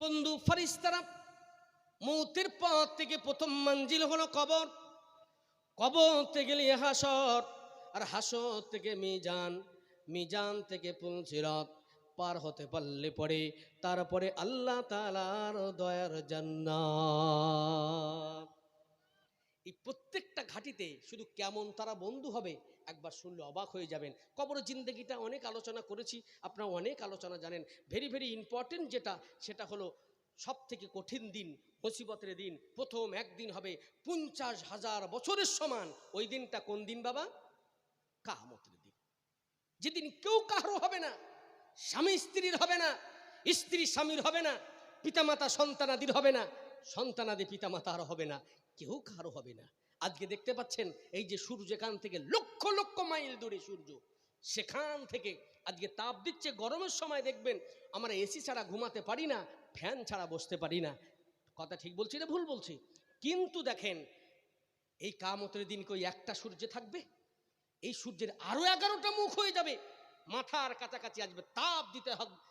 বন্ধু ফারিস্তারা মৌতের পথ থেকে প্রথম মঞ্জিল হলো কবর, কবর থেকে গেলে হাসর, আর হাসর থেকে মিজান, মিজান থেকে পুলসিরাত পার হতে পারলে পরে তারপরে আল্লাহ তাআলার দয়ার জান্নাত। এই প্রত্যেকটা ঘাটিতে শুধু কেমন তারা বন্ধু হবে একবার শুনলে অবাক হয়ে যাবেন। কবরের জিন্দেগিটা অনেক আলোচনা করেছি, আপনারা অনেক আলোচনা জানেন। ভেরি ভেরি ইম্পর্টেন্ট যেটা, সেটা হলো সব থেকে কঠিন দিন, মুসিবতের দিন। প্রথম একদিন হবে 50,000 বছরের সমান। ওই দিনটা কোন দিন বাবা? কিয়ামতের দিন, যেদিন কেউ কারো হবে না, স্বামী স্ত্রীর হবে না, স্ত্রী স্বামীর হবে না, পিতামাতা সন্তানাদির হবে না, সন্তানাদি পিতামাতার হবে না, কেউ কারো হবে না। আজকে দেখতে পাচ্ছেন এই যে সূর্য এখান থেকে লক্ষ লক্ষ মাইল দূরে সূর্য, সেখান থেকে আজকে তাপ দিচ্ছে। গরমের সময় দেখবেন আমরা এসি ছাড়া ঘুমাতে পারি না, ফ্যান ছাড়া বসতে পারি না। কথা ঠিক বলছি না ভুল বলছি? কিন্তু দেখেন এই কিয়ামতের দিন কই একটা সূর্য থাকবে? এই সূর্যের আরো 11টা মুখ হয়ে যাবে, মাথার কাছাকাছি আসবে, তাপ দিতে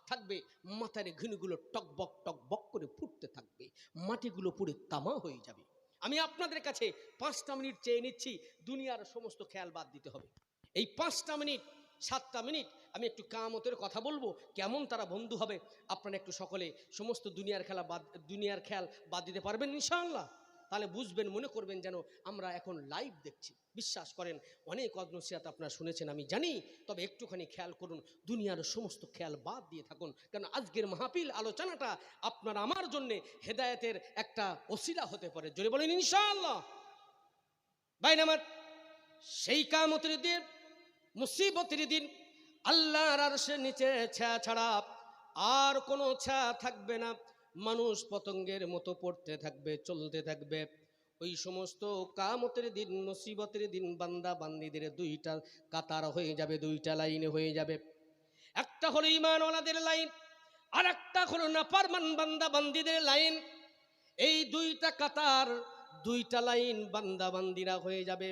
থাকবে, মাথার ঘিনুগুলো টকবক টকবক করে ফুটতে থাকবে, মাটিগুলো পুরো তামা হয়ে যাবে। আমি আপনাদের কাছে 5টা মিনিট চেয়ে নিচ্ছি, দুনিয়ার সমস্ত খেয়াল বাদ দিতে হবে। এই 5টা মিনিট 7টা মিনিট আমি একটু কিয়ামতের কথা বলবো, কেমন তারা বন্ধু হবে। আপনারা একটু সকলে সমস্ত দুনিয়ার খেয়াল বাদ দিতে পারবেন ইনশাআল্লাহ? তাহলে বুঝবেন, মনে করবেন যেন আমরা এখন লাইভ দেখছি। বিশ্বাস করেন অনেক নসিহত আপনারা শুনেছেন আমি জানি, তবে একটুখানি খেয়াল করুন, দুনিয়ার সমস্ত খেয়াল বাদ দিয়ে থাকুন, কারণ আজকের মাহফিল আলোচনাটা আপনার আমার জন্য হেদায়েতের একটা ওসিলা হতে পারে। জোরে বলেন ইনশাআল্লাহ। বাইনামাত সেই কিয়ামতের দিন, মুসিবতের দিন, আল্লাহর আরশের নিচে ছায়া ছাড়া আর কোনো ছায়া থাকবে না। মানুষ পতঙ্গের মতো পড়তে থাকবে, চলতে থাকবে। ওই সমস্ত কিয়ামতের দিন, মুসিবতের দিন বান্দা বান্দীদের 2টা কাতার হয়ে যাবে, 2টা লাইনে হয়ে যাবে। একটা হলো ঈমানওয়ালাদের লাইন, আর একটা হলো নাফরমান বান্দা বান্দীদের লাইন। এই 2টা কাতার, 2টা লাইন বান্দা বান্দীরা হয়ে যাবে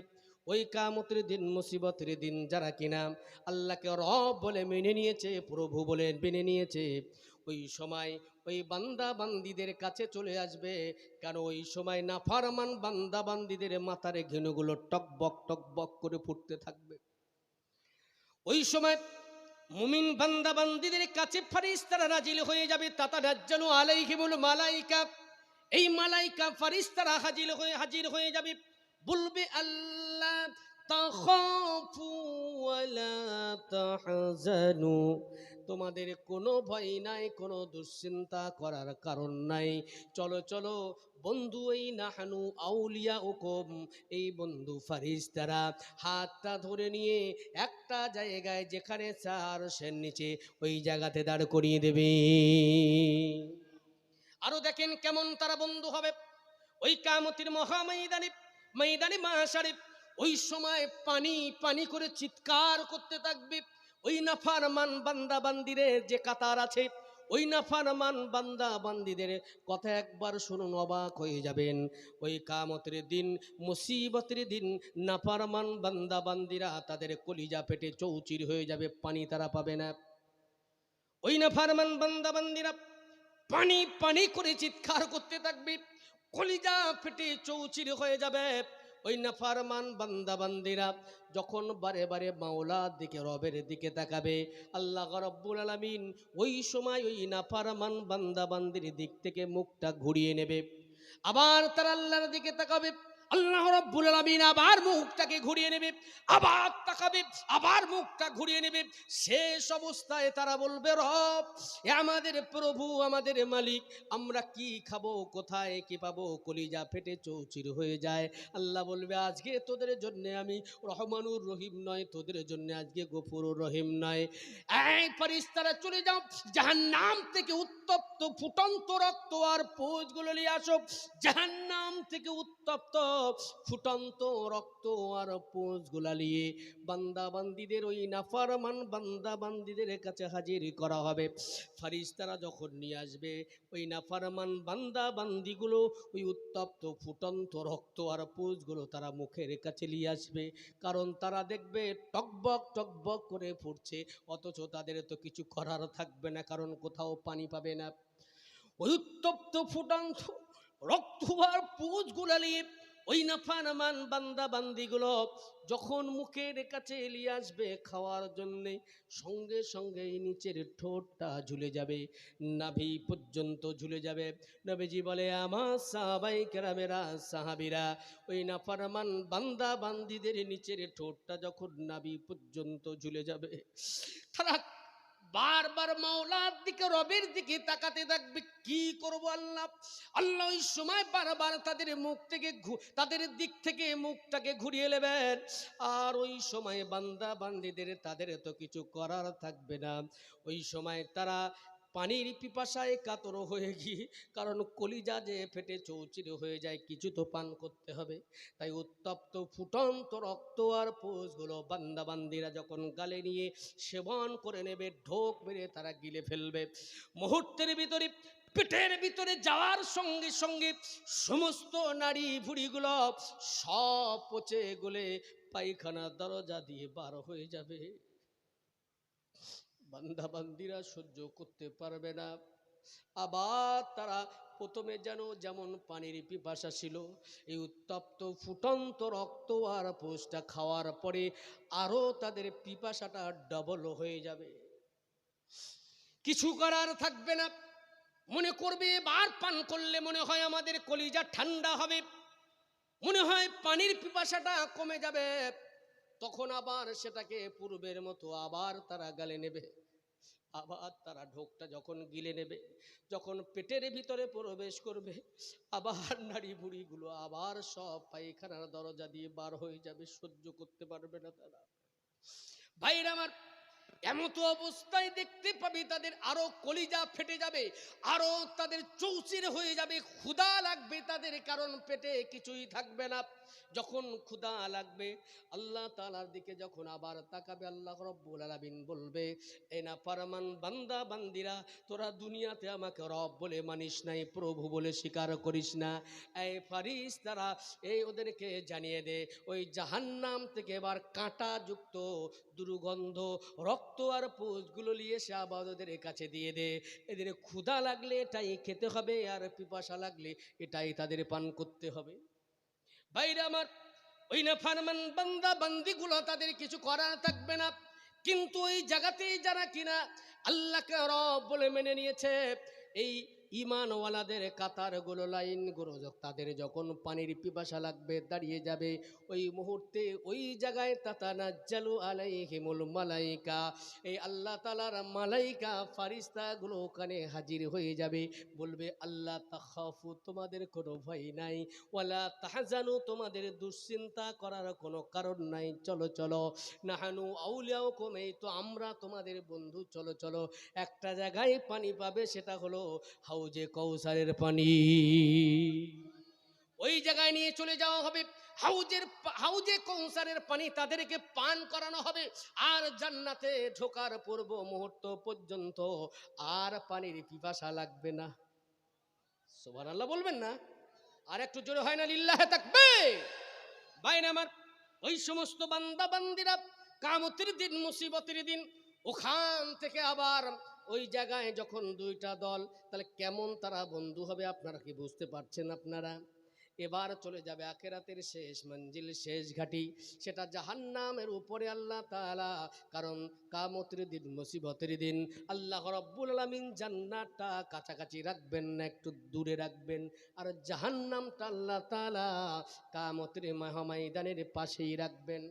ওই কিয়ামতের দিন, মুসিবতের দিন। যারা কিনা আল্লাহকে রব বলে মেনে নিয়েছে, প্রভু বলে মেনে নিয়েছে, ওই সময় ওই বান্দা বান্দীদের কাছে চলে আসবে। কারণ ওই সময় নাফরমান বান্দা বান্দীদের মাথার ঘিনুগুলো টকবক টকবক করে ফুটতে থাকবে। ওই সময় মুমিন বান্দা বান্দীদের কাছে ফেরেশতারা নাজিল হয়ে যাবে। তাতানাজ্জালু আলাইহিমুল মালাইকা, এই মালাইকা ফেরেশতারা হাজির হয়ে যাবে, বলবে আল্লাহ তাখাফু ওয়ালা তাহজানু, তোমাদের কোনো ভয় নাই, কোনো দুশ্চিন্তা করার কারণ নাই। চলো চলো বন্ধু, এই নাহানু আউলিয়াউকুম, এই বন্ধু ফেরেশতারা হাতটা ধরে নিয়ে একটা জায়গায় যেখানে আরশের নিচে, ওই জায়গাতে দাঁড় করিয়ে দেবে। আরো দেখেন কেমন তারা বন্ধু হবে ওই কিয়ামতের মহাময়দানে, ময়দানে মাহশারে। ওই সময় পানি পানি করে চিৎকার করতে থাকবে ওই নাফরমান বান্দা বান্দীদের যে কাতার আছে, ওই নাফরমান বান্দা বান্দীদের কথা একবার শুনুন, অবাক হয়ে যাবেন। ওই কিয়ামতের দিন, মুসিবতের দিন, নাফরমান বান্দা বান্দীরা তাদের কলিজা পেটে চৌচির হয়ে যাবে, পানি তারা পাবে না। ওই নাফরমান বান্দা বান্দীরা পানি পানি করে চিৎকার করতে থাকবে, কলিজা ফেটে চৌচির হয়ে যাবে। ওই নাফরমান বান্দা বান্দীরা যখন বারে বারে মাওলার দিকে, রবের দিকে তাকাবে, আল্লাহ রাব্বুল আলামিন ওই সময় ওই নাফরমান বান্দা বান্দির দিক থেকে মুখটা ঘুরিয়ে নেবে। আবার তারা আল্লাহর দিকে তাকাবে, আল্লাহ রাব্বুল আলামিন আবার মুখটাকে ঘুরিয়ে নেবে, আবার তাকাবে, আবার মুখটা ঘুরিয়ে নেবে। শেষ অবস্থায় তারা বলবে, রব, আমাদের প্রভু, আমাদের মালিক, আমরা কি খাবো, কোথায় কি পাবো, কলিজা ফেটে চৌচির হয়ে যায়। আল্লাহ বলবে, আজকে তোদের জন্য আমি রহমানুর রহিম নয়, তোদের জন্য আজকে গফুরুর রহিম নয়। এই ফেরেশতারা চলে যাও, জাহান্নাম থেকে উত্তপ্ত ফুটন্ত রক্ত আর পোঁজগুলো নিয়ে আসো। জাহান্নাম থেকে উত্তপ্ত ফুটন্ত রক্ত আর পোঁজগুলা নিয়ে বান্দা বান্দীদের, ওই নাফরমান বান্দা বান্দীদের কাছে হাজির করা হবে। ফেরেশতারা যখন নিয়ে আসবে ওই নাফরমান বান্দা বান্দিগুলো, ওই উত্তপ্ত ফুটন্ত রক্ত আর পোঁজগুলো তারা মুখের কাছে নিয়ে আসবে। কারণ তারা দেখবে টকবক টকবক করে ফুটছে, অথচ তাদের তো কিছু করার থাকবে না, কারণ কোথাও পানি পাবে না। ওই উত্তপ্ত ফুটন্ত রক্তবার পুজ গুলালিয়ে ওই নাফরমান বান্দা বান্দিগুলো যখন মুখের কাছে এলিয়ে আসবে খাওয়ার জন্যে, সঙ্গে সঙ্গে নিচের ঠোঁটটা ঝুলে যাবে, নাভি পর্যন্ত ঝুলে যাবে। নবীজি বলে, আমার সাহাবাই কেরামেরা, সাহাবিরা, ওই নাফরমান বান্দা বান্দিদের নিচের ঠোঁটটা যখন নাভি পর্যন্ত ঝুলে যাবে, তারা বারবার মাওলার দিকে, রবের দিকে তাকাতে থাকবে। কি করব আল্লাহ? আল্লাহ ওই সময় বারবার তাদের মুখ থেকে, তাদের দিক থেকে মুখটাকে ঘুরিয়ে নেবেন। আর ওই সময় বান্দা বান্দিদের, তাদের তো কিছু করার থাকবে না। ওই সময় তারা পানির পিপাসায় কাতর হয়ে গিয়ে, কারণ কলিজা যে ফেটে চৌচির হয়ে যায়, কিছু তো পান করতে হবে। তাই উত্তপ্ত ফুটন্ত রক্ত আর পোষগুলো বান্দা বান্দিরা যখন গালে নিয়ে সেবন করে নেবে, ঢোক মেরে তারা গিলে ফেলবে। মুহূর্তের ভিতরে পেটের ভিতরে যাওয়ার সঙ্গে সঙ্গে সমস্ত নাড়ি ভুড়িগুলো সব পচে গলে পায়খানা দরজা দিয়ে বার হয়ে যাবে। বান্দা বান্দিরা সহ্য করতে পারবে না। আবার তারা প্রথমে যেমন পানির পিপাসা ছিল, এই উত্তপ্ত ফুটন্ত রক্ত আর পোষটা খাওয়ার পরে আরো তাদের পিপাসাটা ডবল হয়ে যাবে। কিছু করার থাকবে না। মনে করবে এবার পান করলে মনে হয় আমাদের কলিজা ঠান্ডা হবে, মনে হয় পানির পিপাসাটা কমে যাবে। তখন আবার সেটাকে পূর্বের মতো আবার তারা গালে নেবে। আবার তারা ঢোকটা যখন গিলে নেবে, যখন পেটের ভিতরে প্রবেশ করবে, আবার নাড়ি বুড়িগুলো আবার সব পায়খানার দরজা দিয়ে বার হয়ে যাবে। সহ্য করতে পারবে না তারা। ভাইরা আমার, এমত অবস্থায় দেখতে পাবি তাদের আরো কলিজা ফেটে যাবে, আরো তাদের চৌচির হয়ে যাবে, ক্ষুধা লাগবে তাদের, কারণ পেটে কিছুই থাকবে না। যখন ক্ষুধা লাগবে, আল্লাহ তাআলার দিকে যখন আবার তাকাবে, আল্লাহ রাব্বুল আলামিন বলবে, এই না ফরমান বান্দা বান্দিরা, তোরা দুনিয়াতে আমাকে রব বলে মানিস নাই, প্রভু বলে স্বীকার করিস না। এই ফারিস্তারা, এই ওদেরকে জানিয়ে দে, ওই জাহান্নাম থেকে এবার কাঁটা যুক্ত দুর্গন্ধ রক্ত আর পোষগুলো নিয়ে সে আবার ওদের কাছে দিয়ে দে। এদের ক্ষুধা লাগলে এটাই খেতে হবে, আর পিপাসা লাগলে এটাই তাদের পান করতে হবে। ভাইরা আমার, ওই নাফরমান বান্দা বান্দিগুলো, তাদের কিছু করার থাকবে না। কিন্তু ওই জায়গাতেই যারা কিনা আল্লাহকে রব বলে মেনে নিয়েছে, এই ইমানওয়ালাদের কাতারগুলো, লাইনগুলো, তাদের যখন পানির পিপাসা লাগবে, দাঁড়িয়ে যাবে, ওই মুহূর্তে ওই জায়গায় তাতানাজ্জালু আলাইহিমুল মালাইকা, এই আল্লাহ তাআলার মালাইকা ফারিস্তাগুলো ওখানে হাজির হয়ে যাবে। বলবে, আল্লাহ তাখাফু, তোমাদের কোনো ভয় নাই, ওয়ালা তাহজানু, তোমাদের দুশ্চিন্তা করার কোনো কারণ নাই, চলো চলো, নাহানু আউলিয়াউকুম, এই তো আমরা তোমাদের বন্ধু, চলো চলো। একটা জায়গায় পানি পাবে, সেটা হলো হাউজে কৌসারের পানি। ওই জায়গায় নিয়ে চলে যাওয়া হবে। হাউজে কৌসারের পানি তাদেরকে পান করানো হবে। আর জান্নাতে ঢোকার পূর্ব মুহূর্ত পর্যন্ত আর পানির পিপাসা লাগবে না। সুবহানাল্লাহ বলবেন না? আর একটু জোরে হয় না লিল্লাহে তাকবীর? বাইরে আমার, ওই সমস্ত বান্দা বান্দিরা কিয়ামতের দিন, মুসিবতের দিন, ওখান থেকে আবার ওই জায়গায় যখন দুইটা দল, তাহলে কেমন তারা বন্ধু হবে আপনারা কি বুঝতে পারছেন? আপনারা এবার চলে যাবে আখিরাতের শেষ মঞ্জিল, শেষ ঘাটি, সেটা জাহান্নামের উপরে আল্লাহ তাআলা। কারণ কিয়ামতের দিন, মুসিবতের দিন, আল্লাহ রাব্বুল আলামিন জান্নাতটা কাছাকাছি রাখবেন না, একটু দূরে রাখবেন। আর জাহান্নামটা আল্লাহ তাআলা কিয়ামতের ময়দানের পাশেই রাখবেন।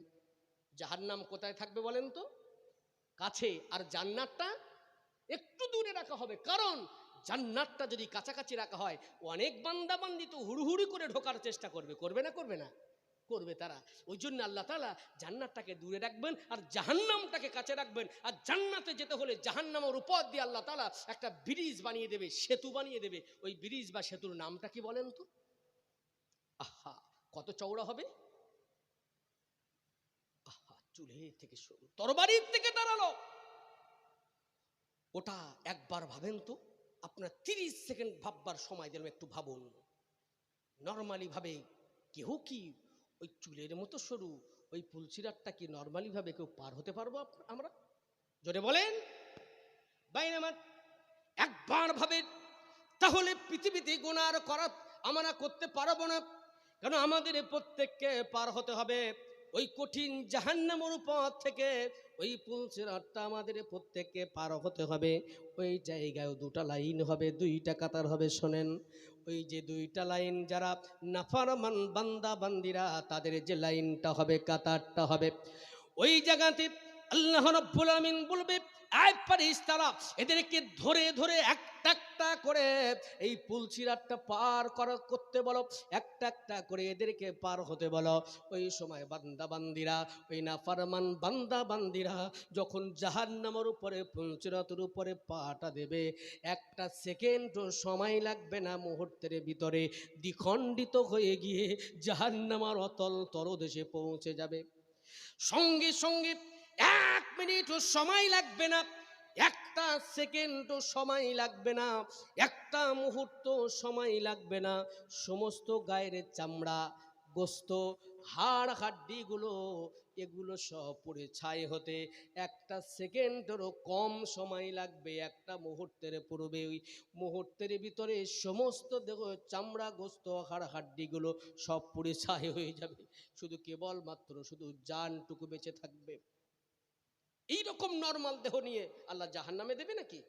জাহান্নাম কোথায় থাকবে বলেন তো? কাছে। আর জান্নাতটা একটু দূরে রাখা হবে। কারণ জান্নাতটা যদি কাছাকাছি রাখা হয়, অনেক বান্দা বান্দি তো হুড়ুহুড়ি করে ঢোকার চেষ্টা করবে, করবে না? করবে না? করবে তারা। ওই জন্য আল্লাহ তাআলা জান্নাতটাকে দূরে রাখবেন আর জাহান্নামটাকে কাছে রাখবেন। আর জান্নাতে যেতে হলে জাহান্নামের উপর দিয়ে আল্লাহ তাআলা একটা ব্রিজ বানিয়ে দেবে, সেতু বানিয়ে দেবে। ওই ব্রিজ বা সেতুর নামটা কি বলেন তো? আহা, কত চওড়া হবে! আহা, চুলে থেকে শুরু, তরবারির থেকে দাঁড়ালো। ওটা একবার ভাবেন তো, আপনার 30 সেকেন্ড ভাববার সময় দিলাম, একটু ভাবুন। নর্মালি ভাবে কেউ কি ওই চুলের মতো সরু ওই পুলসিরাতটা কি নর্মালি ভাবে কেউ পার হতে পারবো আমরা? জোরে বলেন। বাইরে আমার, একবার ভাবে তাহলে পৃথিবীতে গুনাহ করা আমরা করতে পারবো না, কারণ আমাদের প্রত্যেককে পার হতে হবে ওই কঠিন জাহান্নামের উপর থেকে। ওই পুল সিরাতটা আমাদের প্রত্যেককে পার হতে হবে। ওই জায়গায় দুটা লাইন হবে, দুইটা কাতার হবে। শোনেন, ওই যে দুইটা লাইন, যারা নাফরমান বান্দা বান্দিরা, তাদের যে লাইনটা হবে, কাতারটা হবে, ওই জায়গাতে আল্লাহ রাব্বুল আমিন বলবে, আয় ফেরেশতারা, এদেরকে ধরে ধরে একটা একটা করে এই পুল সিরাতটা পার করতে বলো, একটা একটা করে এদেরকে পার হতে বলো। ওই সময় বান্দা বান্দিরা, ওই নাফরমান বান্দা বান্দিরা যখন জাহান্নামের উপরে, পুল সিরাতের উপরে পাটা দেবে, একটা সেকেন্ডও সময় লাগবে না, মুহূর্তের ভিতরে দ্বিখণ্ডিত হয়ে গিয়ে জাহান্নামের অতল তলদেশে পৌঁছে যাবে। সঙ্গে সঙ্গে 1 মিনিটও সময় লাগবে না, একটা সেকেন্ডও সময় লাগবে না, একটা মুহূর্ত সময় লাগবে না। সমস্ত গায়ের চামড়া, গোস্ত, হাড় হাড্ডিগুলো, এগুলো সব পুড়ে ছাই হতে একটা সেকেন্ডেরও কম সময় লাগবে। একটা মুহূর্তের পূর্বে, ওই মুহূর্তের ভিতরে সমস্ত দেহ, চামড়া, গোস্ত, হাড় হাড্ডিগুলো সব পুড়ে ছাই হয়ে যাবে। শুধু কেবলমাত্র শুধু জানটুকু বেঁচে থাকবে। এইরকম নর্মাল দেহ নিয়ে আল্লাহ জাহান্নামে দেবে নাকি?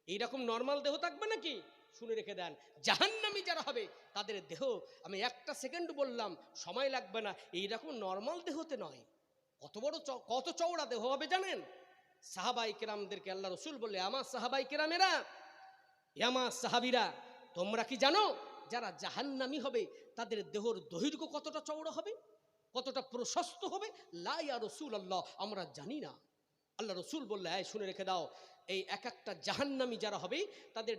এইরকম নর্মাল দেহ থাকবে নাকি? শুনে রেখে দেন, জাহান্নামী যারা হবে তাদের দেহ, আমি একটা সেকেন্ড বললাম, সময় লাগবে না, এইরকম নর্মাল দেহতে নয়। কত বড় কত চওড়া দেহ হবে জানেন? সাহাবাই কেরামদেরকে আল্লাহ রসুল বললে, আমার সাহাবাই কেরামেরা, আমার সাহাবিরা, তোমরা কি জানো যারা জাহান্নামী হবে তাদের দেহর দৈর্ঘ্য কতটা চওড়া হবে, কতটা প্রশস্ত হবে? লা ইয়া রাসূলুল্লাহ, আমরা জানি না। আল্লাহ রসুল বললে, শুনে রেখে দাও, এই এক একটা জাহান্নামী যারা হবে তাদের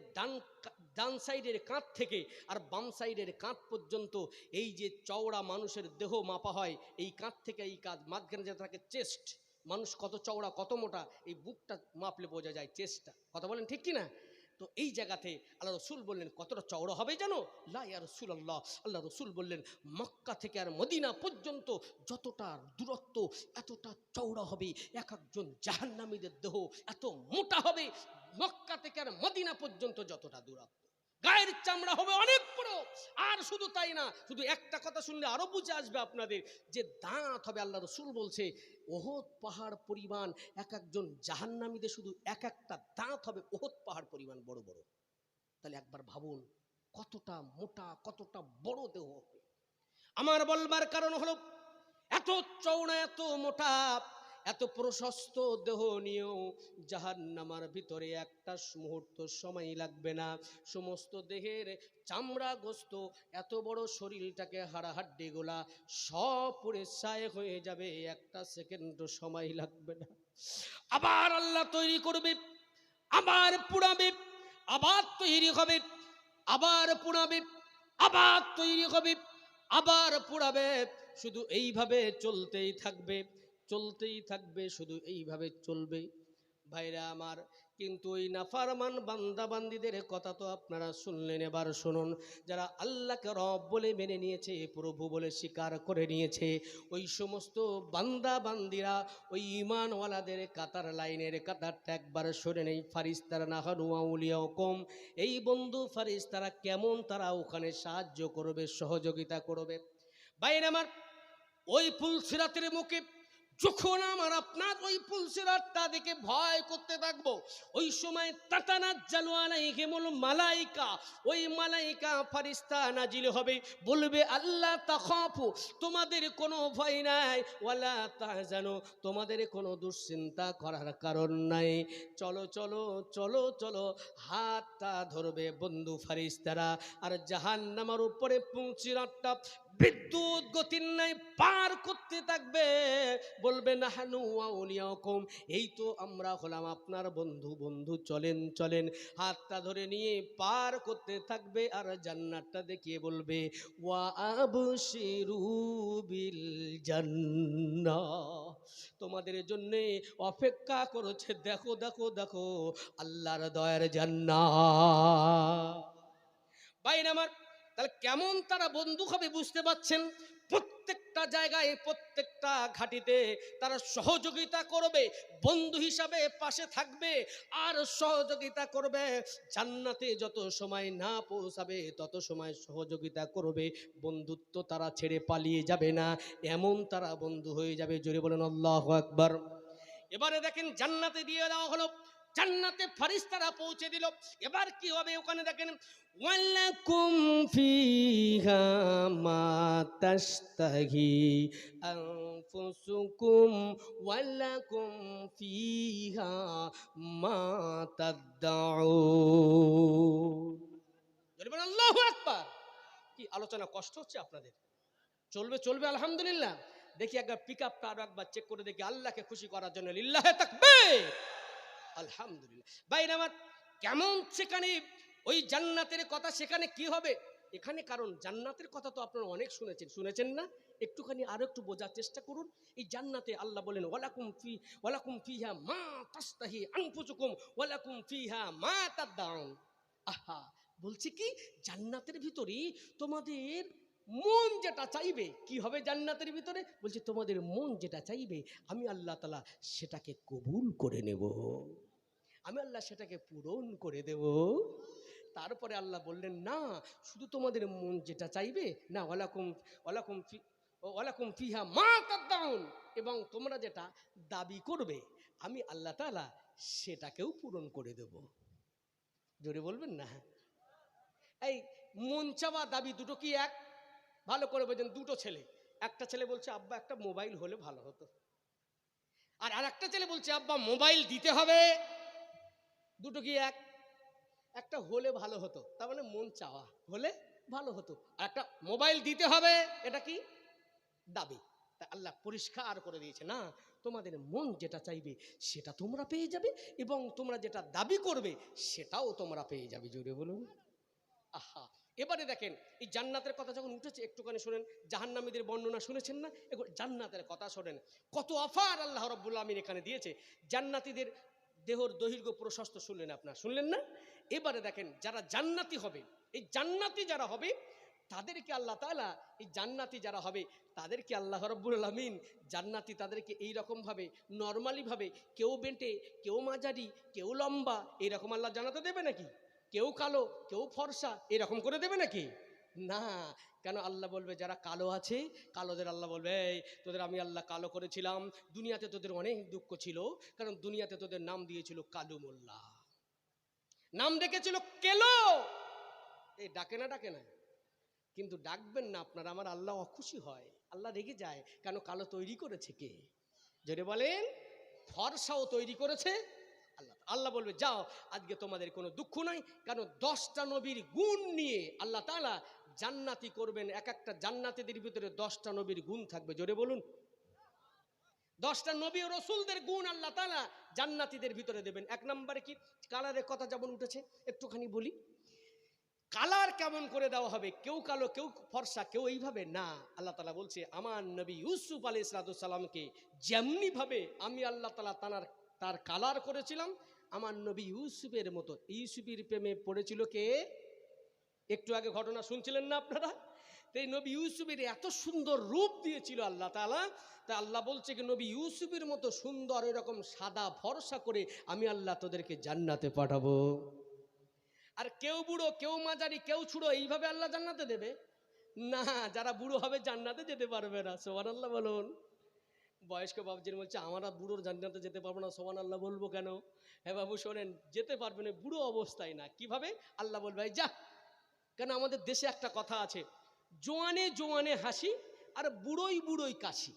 ডান সাইডের কাঁধ থেকে আর বাম সাইডের কাঁধ পর্যন্ত, এই যে চওড়া মানুষের দেহ মাপা হয়, এই কাঁধ থেকে এই কাঁধ, মাঝখানে যে থাকে চেস্ট, মানুষ কত চওড়া কত মোটা, এই বুকটা মাপলে বোঝা যায় চেস্টটা। কথা বলেন ঠিক কিনা? তো এই জায়গাতে আল্লাহ রসুল বললেন কতটা চওড়া হবে জানো? লা ইয়া রাসূলুল্লাহ, আল্লাহ রসুল বললেন মক্কা থেকে আর মদিনা পর্যন্ত যতটা দূরত্ব, এতটা চওড়া হবে। এক একজন জাহান্নামীদের দেহ এত মোটা হবে, মক্কা থেকে আর মদিনা পর্যন্ত যতটা দূরত্ব, গায়ের চামড়া হবে অনেক বড়। আর শুধু তাই না, শুধু একটা কথা শুনলে আরো বুঝে আসবে আপনাদের, যে দাঁত হবে, আল্লাহ রসুল বলছে ওহদ পাহাড় পরিমাণ এক একজন জাহান্নামীদের শুধু এক একটা দাঁত হবে ওহদ পাহাড় পরিমাণ বড় বড়। তাহলে একবার ভাবুন কতটা মোটা, কতটা বড় দেহ হবে। আমার বলবার কারণ হলো, এত চওড়া, এত মোটা, এত প্রশস্ত দেহ নিয়েও জাহান্নামের ভিতরে একটা মুহূর্ত সময় লাগবে না। সমস্ত দেহের চামড়া, গোস্ত, এত বড় শরীরটাকে, হাড়াহাড্ডি গোলা সব পুড়ে ছাই হয়ে যাবে, একটা সেকেন্ডও সময় লাগবে না। আবার আল্লাহ তৈরি করবে, আবার পুড়াবে, আবার তৈরি হবে, আবার পুড়াবে, আবার তৈরি হবে, আবার পুড়াবে। শুধু এইভাবে চলতেই থাকবে, চলতেই থাকবে, শুধু এইভাবে চলবে। ভাইরা আমার, কিন্তু ওই নাফরমান বান্দা বান্দিদের কথা তো আপনারা শুনলেন। এবার শুনুন, যারা আল্লাহকে রব বলে মেনে নিয়েছে, প্রভু বলে স্বীকার করে নিয়েছে, ওই সমস্ত বান্দা বান্দিরা, ওই ঈমানওয়ালাদের কাতার, লাইনের কাতারটা একবার শুনে নেই। ফারিস্তারা নাহানু আউলিয়াকুম, এই বন্ধু ফারিস্তারা কেমন তারা ওখানে সাহায্য করবে, সহযোগিতা করবে। ভাইরা আমার, ওই পুল সিরাতের মুখে যখন আমার আপনার ওই পুল সিরাতটা দেখে ভয় করতে থাকবো, ওই সময় তাতানাজ্জালু আলাইহিমুল মালাইকা, ওই মালাইকা ফারিস্তা নাজিল হবে, বলবে আল্লাহ তাখাফু, তোমাদের কোনো ভয় নাই, ওয়ালা তাহজানু, তোমাদের কোনো দুশ্চিন্তা করার কারণ নাই। চলো চলো চলো চলো, হাতটা ধরবে বন্ধু ফারিস্তারা, আর জাহান্নামের উপরে পুল সিরাতটা বিদ্যুৎ গতির নাই পার করতে থাকবে। বলবে নাহানু আউলিয়াকুম, এই তো আমরা হলাম আপনার বন্ধু, বন্ধু চলেন চলেন, হাতটা ধরে নিয়ে পার করতে থাকবে। আর জান্নাতটা দেখিয়ে বলবে ওয়া আবশিরু বিল জান্নাহ, তোমাদের জন্য অপেক্ষা করেছে, দেখো দেখো দেখো আল্লাহর দয়ার জান্নাত। ভাইরা আমার, তাহলে কেমন তারা বন্ধু হবে বুঝতে পাচ্ছেন? প্রত্যেকটা জায়গায় প্রত্যেকটা ঘাটিতে তারা সহযোগিতা করবে, বন্ধু হিসাবে পাশে থাকবে আর সহযোগিতা করবে। জান্নাতে যত সময় না পৌঁছাবে তত সময় সহযোগিতা করবে, বন্ধুত্ব তারা ছেড়ে পালিয়ে যাবে না, এমন তারা বন্ধু হয়ে যাবে। জোরে বলেন আল্লাহু আকবার। এবারে দেখেন জান্নাতে দিয়ে দেওয়া হলো, জান্নাতে ফারিস্তারা পৌঁছে দিল। এবার কি হবে ওখানে দেখেন, ওয়ালাকুম ফিহা মা তাশতাহি আনফুসুকুম ওয়ালাকুম ফিহা মা তাদদাউন। বলবেন আল্লাহু আকবার। কি আলোচনা কষ্ট হচ্ছে আপনাদের? চলবে চলবে আলহামদুলিল্লাহ। দেখি একবার পিকআপটা আরো একবার চেক করে দেখি, আল্লাহকে খুশি করার জন্য লিল্লাহে তাকবীর, আলহামদুলিল্লাহ। বাইরে আমার কেমন সেখানে ওই জান্নাতের কথা, সেখানে কি হবে এখানে, কারণ জান্নাতের কথা তো আপনারা অনেক শুনেছেন না? একটুখানি আরো একটু বোঝার চেষ্টা করুন। এই জান্নাতে আল্লাহ বলেন ওয়ালাকুম ফিহা মা তাশতাহি আনফুসুকুম ওয়ালাকুম ফিহা মা তাদদাউন। আহা, বলছে কি জান্নাতের ভিতরে তোমাদের মন যেটা চাইবে, কি হবে জান্নাতের ভিতরে? বলছে তোমাদের মন যেটা চাইবে আমি আল্লাহ তাআলা সেটাকে কবুল করে নেব, আমি আল্লাহ সেটাকে পূরণ করে দেব। তারপরে আল্লাহ বললেন না, শুধু তোমাদের মন যেটা চাইবে না, ওয়ালাকুম ফিহা মা তাদদাউন, এবং তোমরা যেটা দাবি করবে আমি আল্লাহ তাআলা সেটাকেও পূরণ করে দেব। জোরে বলবেন না? এই মন চাওয়া দাবি দুটো কি এক? ভালো করে বোঝেন। দুটো ছেলে, একটা ছেলে বলছে আব্বা একটা মোবাইল হলে ভালো হতো, আর আরেকটা ছেলে বলছে আব্বা মোবাইল দিতে হবে। দুটো কি এক? একটা হলে ভালো হতো, তার মানে মন চাওয়া, হলে ভালো হতো, আর একটা মোবাইল দিতে হবে, এটা কি? দাবি। তা আল্লাহ পরিষ্কার করে দিয়েছে, না, তোমাদের মন যেটা চাইবে সেটা তোমরা পেয়ে যাবে, এবং তোমরা যেটা দাবি করবে সেটাও তোমরা পেয়ে যাবে। জোরে বলুন আহা। এবারে দেখেন এই জান্নাতের কথা যখন উঠেছে, একটুখানি শোনেন। জাহান্নামীদের বর্ণনা শুনেছেন না? এখন জান্নাতের কথা শোনেন, কত অফার আল্লাহ রাব্বুল আমিন এখানে দিয়েছে। জান্নাতীদের দেহর দৈর্ঘ্য প্রশস্ত শুনলেন আপনারা, শুনলেন না? এবারে দেখেন যারা জান্নাতি হবে, এই জান্নাতি যারা হবে তাদেরকে আল্লাহ তাআলা, এই জান্নাতি যারা হবে তাদেরকে আল্লাহ রাব্বুল আমিন জান্নাতি তাদেরকে এইরকম ভাবে নর্মালি ভাবে, কেউ বেঁটে, কেউ মাঝারি, কেউ লম্বা, এইরকম আল্লাহ জান্নাতে দেবে নাকি? কেউ কালো, কেউ ফর্সা, এরকম করে দেবে নাকি? না। কেন? আল্লাহ বলবে যারা কালো আছে, কালোদের আল্লাহ বলবে এই তোদের আমি আল্লাহ কালো করেছিলাম, দুনিয়াতে তোদের অনেক দুঃখ ছিল, কারণ দুনিয়াতে তোদের নাম দিয়েছিল কালু মোল্লা, নাম ডেকেছিল কেলো। এই ডাকে না, কিন্তু ডাকবেন না আপনারা, আমার আল্লাহ অখুশি হয়, আল্লাহ রেগে যায়। কেন? কালো তৈরি করেছে কে? যদি বলেন ফর্সাও তৈরি করেছে আল্লাহ। আল্লাহ বলবে যাও, আজকে তোমাদের কোনো দুঃখ নাই, কারণ 10টা নবীর গুণ নিয়ে আল্লাহ তাআলা জান্নাতি করবেন। এক একটা জান্নাতীদের ভিতরে 10টা নবীর গুণ থাকবে। জোরে বলুন, 10টা নবী ও রাসূলদের গুণ আল্লাহ তাআলা জান্নাতীদের ভিতরে দেবেন। এক নম্বরে কি? কালারের কথা যেমন উঠেছে, একটুখানি বলি। কালার কেমন করে দেওয়া হবে? কেউ কালো, কেউ ফর্সা, কেউ এইভাবে না। আল্লাহ তাআলা বলছে আমার নবী ইউসুফ আলাইহিস সালামকে যেমনি ভাবে আমি আল্লাহ তাআলা তার কালার করেছিলাম, আমার নবী ইউসুফের মতো। ইউসুফের প্রেমে পড়েছিল কে? একটু আগে ঘটনা শুনছিলেন না আপনারা? তো এই নবী ইউসুফের এত সুন্দর রূপ দিয়েছিল আল্লাহ তাআলা, তা আল্লাহ বলছে কি নবী ইউসুফের মতো সুন্দর এরকম সাদা ফর্সা করে আমি আল্লাহ তোদেরকে জান্নাতে পাঠাবো। আর কেউ বুড়ো, কেউ মাঝারি, কেউ ছুড়ো, এইভাবে আল্লাহ জান্নাতে দেবে না। যারা বুড়ো হবে জান্নাতে যেতে পারবে না। সুবহানাল্লাহ বলুন। বয়স্ক বাবুজির বলছে আমরা বুড়োর জান্নাতে যেতে পারবো না। সুবহানাল্লাহ বলবো কেন? হ্যাঁ বাবু শোনেন, যেতে পারবে না, বুড়ো অবস্থায় না। কিভাবে? আল্লাহ বলবে এই যা। কেন? আমাদের দেশে একটা কথা আছে, জোয়ানে জোয়ানে হাসি আর বুড়োই বুড়োই কাশি।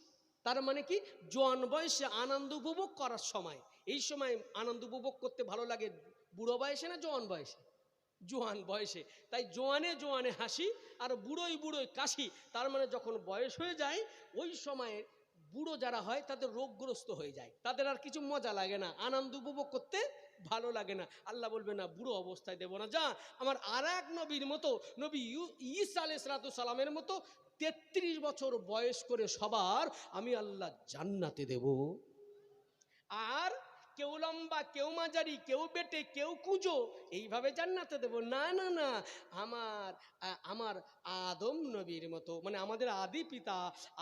তার মানে কি? জোয়ান বয়সে আনন্দ উপভোগ করার সময়, এই সময় আনন্দ উপভোগ করতে ভালো লাগে বুড়ো বয়সে না জোয়ান বয়সে? জোয়ান বয়সে। তাই জোয়ানে জোয়ানে হাসি আর বুড়োই বুড়োই কাশি। তার মানে যখন বয়স হয়ে যায় ওই সময়ে বুড়ো যারা হয় তাদের রোগগ্রস্ত হয়ে যায়, তাদের আর কিছু মজা লাগে না, আনন্দ উপভোগ করতে ভালো লাগে না। আল্লাহ বলবে না, বুড়ো অবস্থায় দেব না। যা, আমার আর এক নবীর মতো, নবী ঈসা আলাইহিস সালামের মতো 33 বছর বয়স করে সবার আমি আল্লাহ জান্নাতে দেব। আর কেউ লম্বা, কেউ মাঝারি, কেউ বেটে, কেউ কুঁজো, এইভাবে জান্নাতে দেব না। না না, আমার আদম নবীর মতো, মানে আমাদের আদি পিতা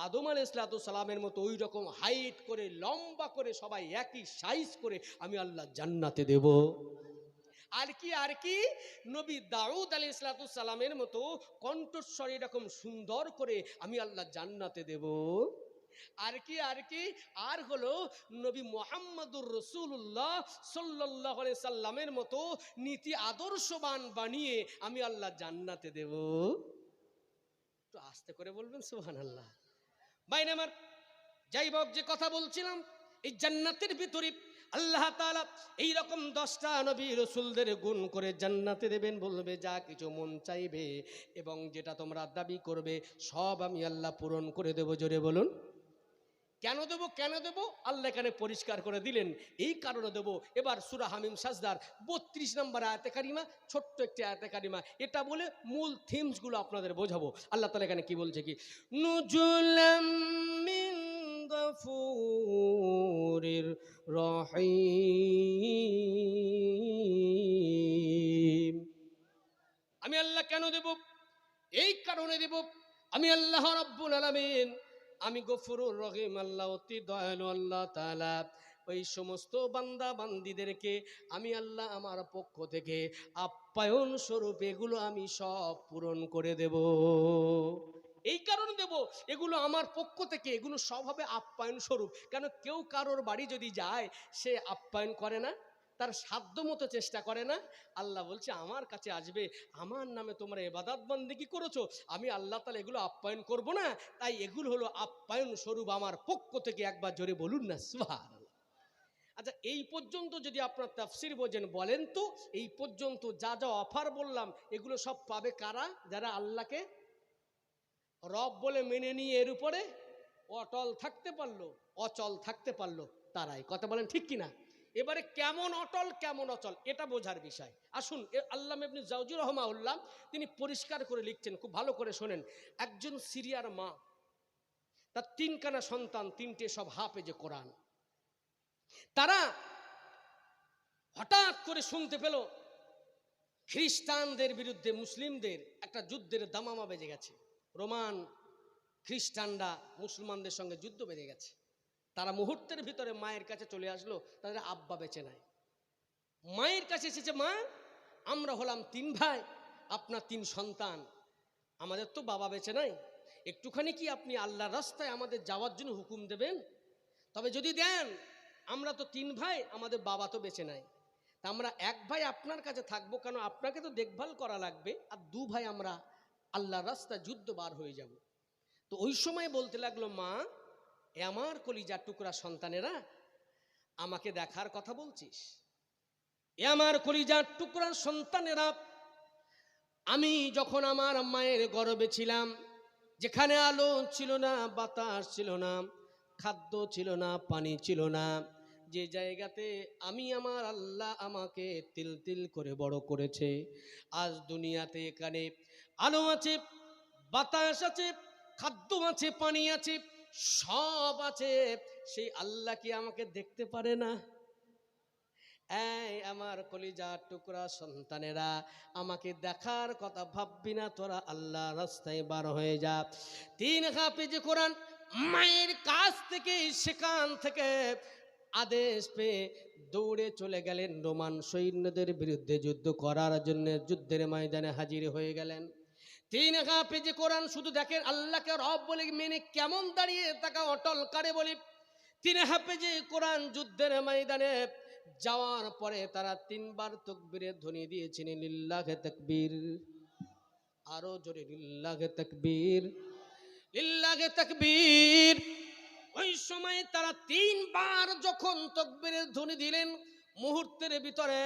আদম আলাইহিস সালামের মতো ওই রকম হাইট করে লম্বা করে সবাই একই সাইজ করে আমি আল্লাহ জান্নাতে দেব। আর কি নবী দাউদ আলাইহিস সালামের মতো কণ্ঠস্বর এরকম সুন্দর করে আমি আল্লাহ জান্নাতে দেব। আর হলো নবী মুহাম্মদুর রাসূলুল্লাহ সাল্লাল্লাহু আলাইহি সাল্লামের মতো নীতি আদর্শবান বানিয়ে আমি আল্লাহ জান্নাতে দেব। একটু আস্তে করে বলবেন সুবহানাল্লাহ। বাইরে আমার যাই হোক, যে কথা বলছিলাম, এই জান্নাতের ভিতরে আল্লাহ তাআলা এইরকম 10টা নবী রাসূলদের গুণ করে জান্নাতে দেবেন, বলবে যা কিছু মন চাইবে এবং যেটা তোমরা দাবি করবে সব আমি আল্লাহ পূরণ করে দেব। জোরে বলুন কেন দেব? আল্লাহ এখানে পরিষ্কার করে দিলেন, এই কারণে দেব। এবার সূরা হামিম সাজদার 32 নম্বর আয়াতে কারিমা, ছোট্ট একটি আয়াতে কারিমা, এটা বলে মূল থিমসগুলো আপনাদের বোঝাবো। আল্লাহ তাআলা এখানে কি বলছে, কি নুজুলাম মিন গফুরির রহিম। আমি আল্লাহ কেন দেব? এই কারণে দেব, আমি আল্লাহ রাব্বুল আলামিন, আমি গফুরুর রহিম, আল্লাহ অতি দয়ালু আল্লাহ তাআলা ওই সমস্ত বান্দা বান্দীদেরকে আমি আল্লাহ আমার পক্ষ থেকে আপ্যায়ন স্বরূপ এগুলো আমি সব পূরণ করে দেব। এই কারণে দেব, এগুলো আমার পক্ষ থেকে, এগুলো সব হবে আপ্যায়ন স্বরূপ। কেন কেউ কারোর বাড়ি যদি যায় সে আপ্যায়ন করে না, তার সাধ্য মতো চেষ্টা করে না? আল্লাহ বলছে আমার কাছে আসবে, আমার নামে তোমরা ইবাদত বন্দেগী করেছো, আমি আল্লাহ তাআলা এগুলো আপ্যায়ন করব না? তাই এগুলো হলো আপ্যায়ন স্বরূপ আমার পক্ষ থেকে। একবার জোরে বলুন না সুবহানাল্লাহ। আচ্ছা, এই পর্যন্ত যদি আপনার তাফসীর বোঝেন বলেন তো, এই পর্যন্ত যা যা অফার বললাম এগুলো সব পাবে কারা? যারা আল্লাহকে রব বলে মেনে নিয়ে এর উপরে অটল থাকতে পারলো, অচল থাকতে পারলো, তারাই। কথা বলেন ঠিক কিনা? এবারে কেমন অটল কেমন অচল এটা বোঝার বিষয়। আসুন, আল্লামা ইবনে জাওজি রাহিমাহুল্লাহ তিনি পরিষ্কার করে লিখছেন, খুব ভালো করে শোনেন। একজন সিরিয়ার মা, তার 3খানা সন্তান, 3টে সব হাফেজে কোরআন। তারা হঠাৎ করে শুনতে পেল খ্রিস্টানদের বিরুদ্ধে মুসলিমদের একটা যুদ্ধের দামামা বেজে গেছে। রোমান খ্রিস্টানরা মুসলমানদের সঙ্গে যুদ্ধ বেজে গেছে। তারা মুহূর্তের ভিতরে মায়ের কাছে চলে আসলো, তাদের আব্বা বেঁচে নাই। মায়ের কাছে এসেছে, মা আমরা হলাম 3 ভাই, আপনার 3 সন্তান, আমাদের তো বাবা বেঁচে নাই, একটুখানি কি আপনি আল্লাহর রাস্তায় আমাদের যাওয়ার জন্য হুকুম দেবেন? তবে যদি দেন, আমরা তো 3 ভাই, আমাদের বাবা তো বেঁচে নাই, তা আমরা 1 ভাই আপনার কাছে থাকবো, কেন আপনাকে তো দেখভাল করা লাগবে, আর 2 ভাই আমরা আল্লাহর রাস্তায় যুদ্ধ বার হয়ে যাব। তো ওই সময় বলতে লাগলো, মা এ আমার কলিজার টুকরা সন্তানেরা, আমাকে দেখার কথা বলছিস? এ আমার কলিজার টুকরা সন্তানেরা, আমি যখন আমার মায়ের গর্ভে ছিলাম, যেখানে আলো ছিল না, বাতাস ছিল না, খাদ্য ছিল না, পানি ছিল না, যে জায়গাতে আমি আমার আল্লাহ আমাকে তিল তিল করে বড় করেছে, আজ দুনিয়াতে এখানে আলো আছে, বাতাস আছে, খাদ্য আছে, পানি আছে, সব আছে, সেই আল্লাহ কি আমাকে দেখতে পারে না? এই আমার কলিজার টুকরা সন্তানেরা, আমাকে দেখার কথা ভাববি না, তোরা আল্লাহ রাস্তায় বার হয়ে যা। 3 হাফেজে কোরআন মায়ের কাছ থেকে, সেখান থেকে আদেশ পেয়ে দৌড়ে চলে গেলেন রোমান সৈন্যদের বিরুদ্ধে যুদ্ধ করার জন্য, যুদ্ধের ময়দানে হাজির হয়ে গেলেন। 3 হাফেজে কোরআন শুধু দেখেন আল্লাহকে রব বলে মেনে কেমন দাঁড়িয়ে থাকা অটল কারে বলি। 3 হাফেজে কোরআন যুদ্ধের ময়দানে যাওয়ার পরে তারা 3 বার তাকবীরের ধ্বনি দিয়েছেন, লিল্লাহি তাকবীর, আরো জোরে লিল্লাহি তাকবীর, লিল্লাহি তাকবীর। ওই সময় তারা 3 বার যখন তাকবীরের ধ্বনি দিলেন, মুহূর্তের ভিতরে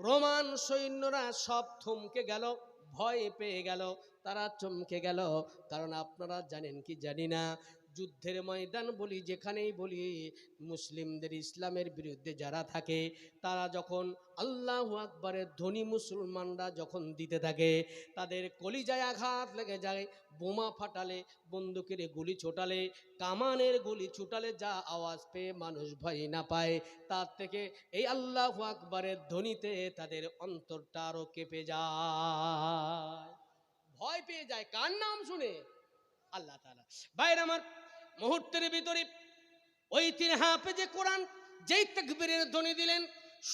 রোমান সৈন্যরা সব থমকে গেল, ভয় পেয়ে গেল, তারা চমকে গেল। কারণ আপনারা জানেন কি জানি না, যুদ্ধের ময়দান বলি, যেখানেই বলি, মুসলিমদের, ইসলামের বিরুদ্ধে যারা থাকে, তারা যখন আল্লাহু আকবারের ধ্বনি মুসলমানরা যখন দিতে থাকে, তাদের কলিজায় আঘাত লেগে যায়। বোমা ফাটালে, বন্দুকের গুলি ছোটালে, কামানের গুলি ছুটালে যা আওয়াজ পেয়ে মানুষ ভয় না পায়, তার থেকে এই আল্লাহু আকবারের ধ্বনিতে তাদের অন্তরটা আরো কেঁপে যায়, ভয় পেয়ে যায় কার নাম শুনে? আল্লাহ তাআলা। ভাইরা আমার, মুহূর্তের ভিতরে ওই 3 হাফেজে কোরআন যেই তাকবীরের ধ্বনি দিলেন,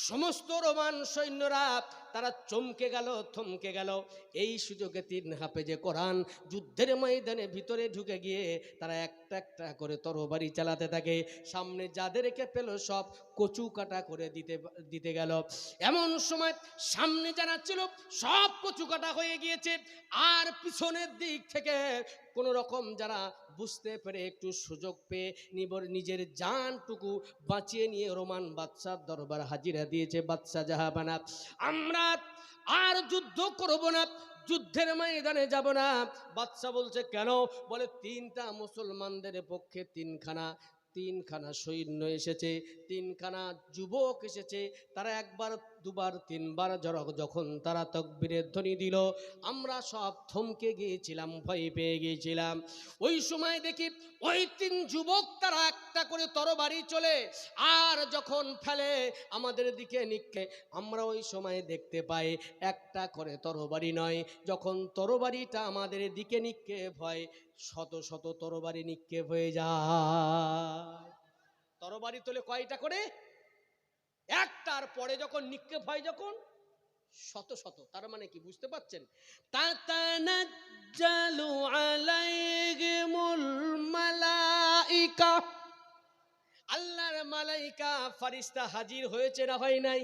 সমস্ত রোমান সৈন্যরা তারা চমকে গেল, থমকে গেল। এই সুযোগে 3 হাফেজে কোরআন যুদ্ধের ময়দানে ভিতরে ঢুকে গিয়ে তারা একটা একটা করে তরবারি চালাতে থাকে। সামনে যাদেরকে পেল সব কচু কাটা করে দিতে গেল। এমন সময় সামনে যারা ছিল সব কচু কাটা হয়ে গিয়েছে, আর পিছনের দিক থেকে কোন রকম যারা বুঝতে পেরে একটু সুযোগ পেয়ে নিজের জানটুকু বাঁচিয়ে নিয়ে রোমান বাদশার দরবার হাজিরা দিয়েছে। বাদশা জাহাবানা, আমরা আর যুদ্ধ করব না, যুদ্ধের ময়দানে যাব না। বাদশা বলছে কেন? বলে 3টা মুসলমানদের পক্ষে তিনখানা সৈন্য এসেছে, 3খানা যুবক এসেছে। তারা একবার দুবার তিনবার যখন তারা তাকবীরের ধ্বনি দিল, আমরা সব থমকে গিয়েছিলাম, ভয় পেয়ে গিয়েছিলাম। ওই সময় দেখি ওই 3 যুবক তারা একটা করে তরবারি চলে, আর যখন ফেলে আমাদের দিকে নিক্ষে, আমরা ওই সময় দেখতে পাই একটা করে তরবারি নয়, যখন তরবারিটা আমাদের দিকে নিক্ষেপ হয়, শত শত তরবারি নিক্ষেপ হয়ে যায়। তরবারি তোলে কয়টা করে? একটার পরে যখন নিক্ষেপ হয় যখন শত শত, তার মানে কি বুঝতে পাচ্ছেন? তাতানাজ্জালু আলাইহিমুল মালাইকা, আল্লাহর মালাইকা ফারিস্তা হাজির হয়েছে না হয় নাই?